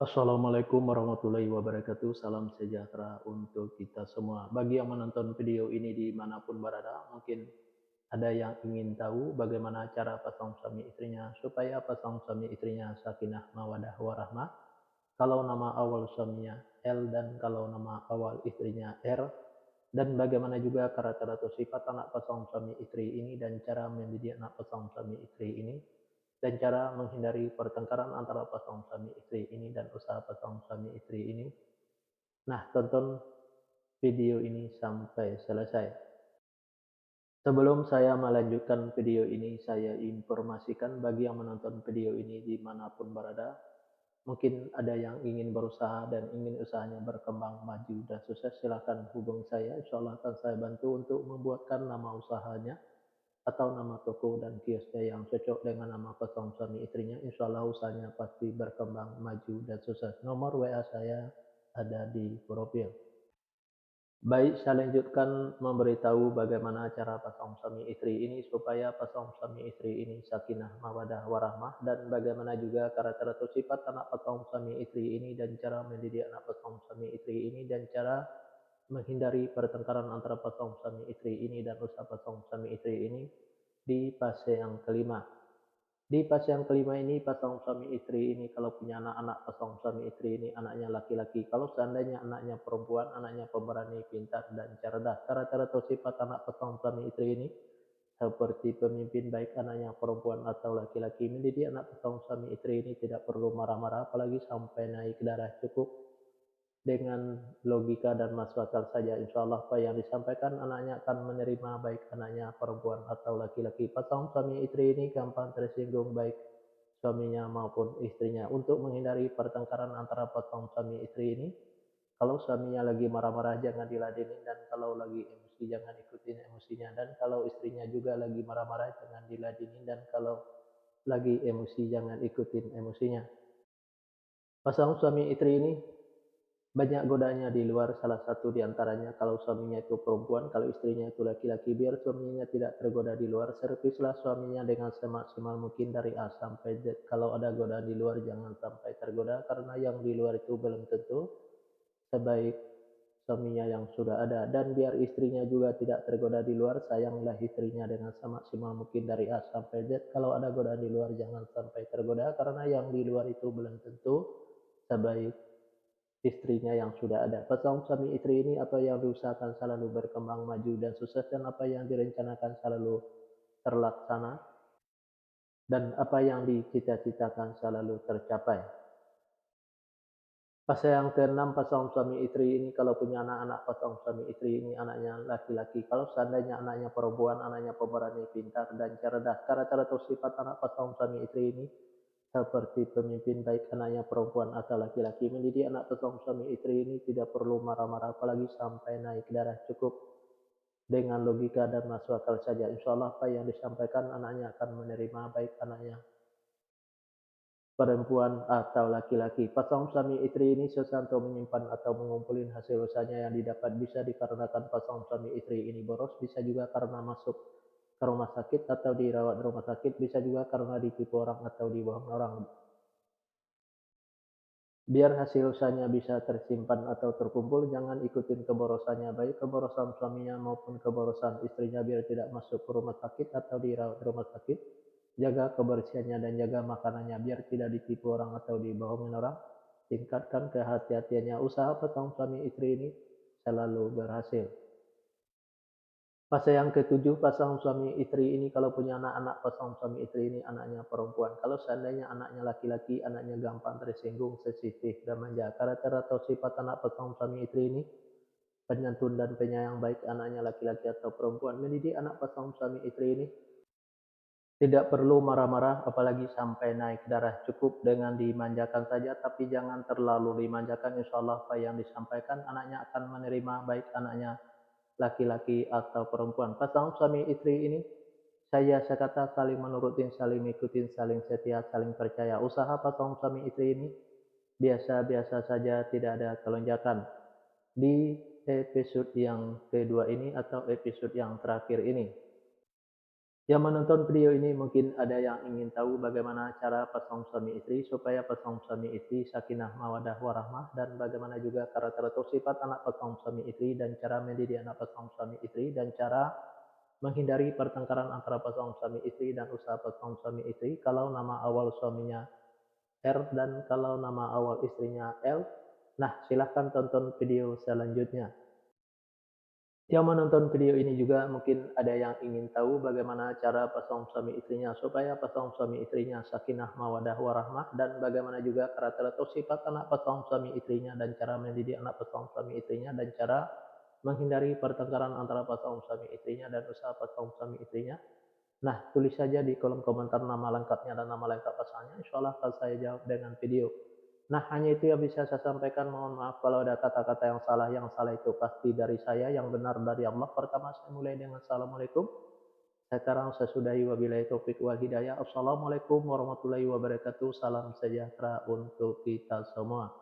Assalamualaikum warahmatullahi wabarakatuh. Salam sejahtera untuk kita semua. Bagi yang menonton video ini dimanapun berada, mungkin ada yang ingin tahu bagaimana cara pasang suami istrinya supaya pasang suami istrinya sakinah mawadah warahmah. Kalau nama awal suaminya L dan kalau nama awal istrinya R. Dan bagaimana juga karakter atau sifat anak pasang suami istri ini dan cara mendidik anak pasang suami istri ini dan cara menghindari pertengkaran antara pasangan suami istri ini dan usaha pasangan suami istri ini. Nah, tonton video ini sampai selesai. Sebelum saya melanjutkan video ini, saya informasikan bagi yang menonton video ini dimanapun berada, mungkin ada yang ingin berusaha dan ingin usahanya berkembang maju dan sukses, silahkan hubungi saya. Insya Allah akan saya bantu untuk membuatkan nama usahanya atau nama toko dan kiosnya yang cocok dengan nama pasangan suami istrinya. Insya Allah usahanya pasti berkembang, maju, dan sukses. Nomor WA saya ada di profil. Baik, saya lanjutkan memberitahu bagaimana cara pasangan suami istri ini supaya pasangan suami istri ini sakinah mawadah warahmah dan bagaimana juga karakter atau sifat anak pasangan suami istri ini dan cara mendidik anak pasangan suami istri ini dan cara menghindari pertengkaran antara pasangan suami istri ini dan usaha pasangan suami istri ini di fase yang kelima. Di fase yang kelima ini pasangan suami istri ini kalau punya anak-anak pasangan suami istri ini anaknya laki-laki. Kalau seandainya anaknya perempuan, anaknya pemberani, pintar, dan cerdas. Karakter atau sifat anak pasangan suami istri ini seperti pemimpin baik anaknya perempuan atau laki-laki. Mendidik anak pasangan suami istri ini tidak perlu marah-marah apalagi sampai naik darah, cukup dengan logika dan masuk akal saja. Insya Allah apa yang disampaikan anaknya akan menerima, baik anaknya perempuan atau laki-laki. Pasangan suami istri ini gampang tersinggung baik suaminya maupun istrinya. Untuk menghindari pertengkaran antara pasangan suami istri ini, kalau suaminya lagi marah-marah jangan diladenin, dan kalau lagi emosi jangan ikutin emosinya, dan kalau istrinya juga lagi marah-marah jangan diladenin, dan kalau lagi emosi jangan ikutin emosinya. Pasangan suami istri ini banyak godanya di luar, salah satu di antaranya kalau suaminya itu perempuan, kalau istrinya itu laki-laki. Biar suaminya tidak tergoda di luar, servislah suaminya dengan semaksimal mungkin dari A sampai Z. Kalau ada godaan di luar jangan sampai tergoda, karena yang di luar itu belum tentu sebaik suaminya yang sudah ada. Dan biar istrinya juga tidak tergoda di luar, sayanglah istrinya dengan semaksimal mungkin dari A sampai Z. Kalau ada godaan di luar jangan sampai tergoda, karena yang di luar itu belum tentu sebaik istrinya yang sudah ada. Pasangan suami istri ini apa yang diusahakan selalu berkembang, maju, dan sukses, dan apa yang direncanakan selalu terlaksana, dan apa yang dicita-citakan selalu tercapai. Fase yang keenam, pasangan suami istri ini kalau punya anak-anak pasangan suami istri ini anaknya laki-laki. Kalau seandainya anaknya perempuan, anaknya pemberani, pintar, dan cerdas. Karakter atau sifat anak pasangan suami istri ini seperti pemimpin baik anaknya perempuan atau laki-laki. Mendidik anak pasangan suami istri ini tidak perlu marah-marah apalagi sampai naik darah, cukup dengan logika dan masuk akal saja. Insya Allah apa yang disampaikan anaknya akan menerima, baik anaknya perempuan atau laki-laki. Pasangan suami istri ini sesanto menyimpan atau mengumpulin hasil usahanya yang didapat, bisa dikarenakan pasangan suami istri ini boros, bisa juga karena masuk ke rumah sakit atau dirawat di rumah sakit, bisa juga karena ditipu orang atau dibohong orang. Biar hasil usahanya bisa tersimpan atau terkumpul, jangan ikutin keborosannya, baik keborosan suaminya maupun keborosan istrinya, biar tidak masuk ke rumah sakit atau dirawat di rumah sakit. Jaga kebersihannya dan jaga makanannya biar tidak ditipu orang atau dibohongin orang. Tingkatkan kehati-hatiannya. Usaha pasangan suami istri ini selalu berhasil. Fase yang ketujuh, pasangan suami istri ini kalau punya anak-anak pasangan suami istri ini anaknya perempuan. Kalau seandainya anaknya laki-laki, anaknya gampang tersinggung, sensitif, dan manja. Karakter atau sifat anak pasangan suami istri ini penyantun dan penyayang, baik anaknya laki-laki atau perempuan. Mendidik anak pasangan suami istri ini tidak perlu marah-marah apalagi sampai naik darah, cukup dengan dimanjakan saja, tapi jangan terlalu dimanjakan. Insya Allah apa yang disampaikan anaknya akan menerima, baik anaknya laki-laki atau perempuan. Pasangan suami istri ini saya sekata saling menurutin, saling mengikuti, saling setia, saling percaya. Usaha pasangan suami istri ini biasa-biasa saja, tidak ada kelonjakan. Di episode yang kedua ini atau episode yang terakhir ini, Yang menonton video ini mungkin ada yang ingin tahu bagaimana cara pasangan suami istri supaya pasangan suami istri sakinah mawaddah warahmah, dan bagaimana juga karakter atau sifat anak pasangan suami istri dan cara mendidik anak pasangan suami istri dan cara menghindari pertengkaran antara pasangan suami istri dan usaha pasangan suami istri kalau nama awal suaminya R dan kalau nama awal istrinya L. Nah, silahkan tonton video selanjutnya. Yang menonton video ini juga mungkin ada yang ingin tahu bagaimana cara pasangan suami istrinya supaya pasangan suami istrinya sakinah mawaddah warahmah, dan bagaimana juga karakter atau sifat anak pasangan suami istrinya dan cara mendidik anak pasangan suami istrinya dan cara menghindari pertengkaran antara pasangan suami istrinya dan usaha pasangan suami istrinya. Nah, tulis saja di kolom komentar nama lengkapnya dan nama lengkap pasangannya. Insya Allah akan saya jawab dengan video. Nah, hanya itu yang bisa saya sampaikan. Mohon maaf kalau ada kata-kata yang salah. Yang salah itu pasti dari saya, yang benar dari Allah. Pertama, saya mulai dengan Assalamualaikum. Sekarang saya sudahi wabillahi taufiq wal hidayah. Assalamualaikum warahmatullahi wabarakatuh. Salam sejahtera untuk kita semua.